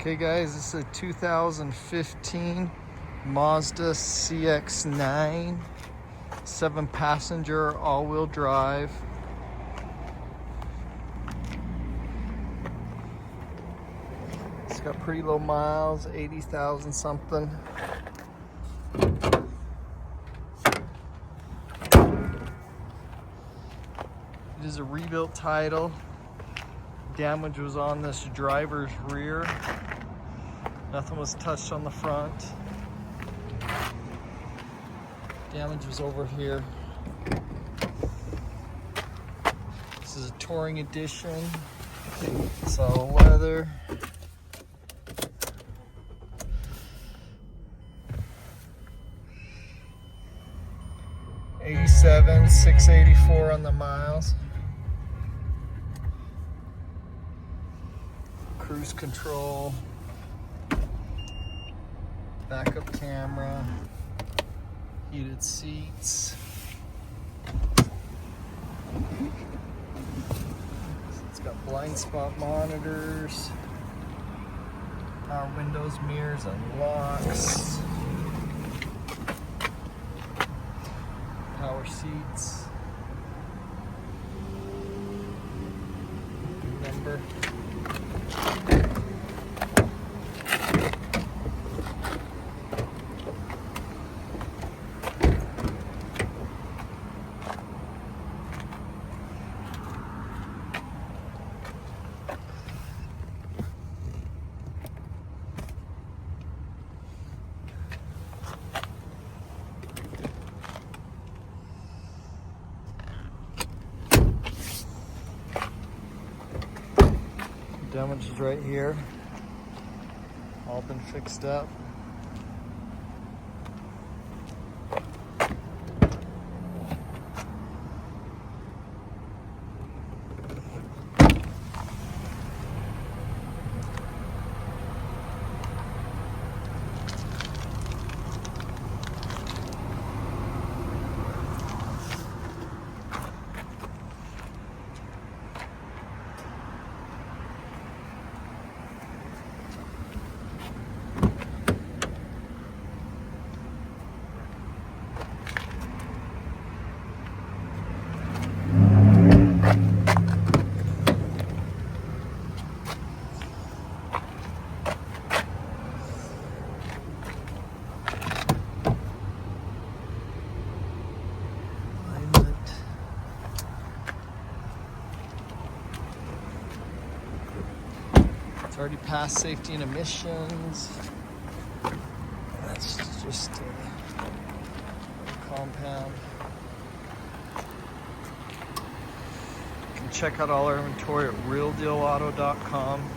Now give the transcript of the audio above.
Okay guys, this is a 2015 Mazda CX-9, 7-passenger, all-wheel drive. It's got pretty low miles, 80,000 something. It is a rebuilt title. Damage was on this driver's rear. Nothing was touched on the front. Damage was over here. This is a Touring edition. It's all leather. $87,684 on the miles. Cruise control, backup camera, heated seats. It's got blind spot monitors, power windows, mirrors, and locks, power seats, number. Damage is right here. All been fixed up. It's already passed safety and emissions. That's just a compound. You can check out all our inventory at realdealauto.com.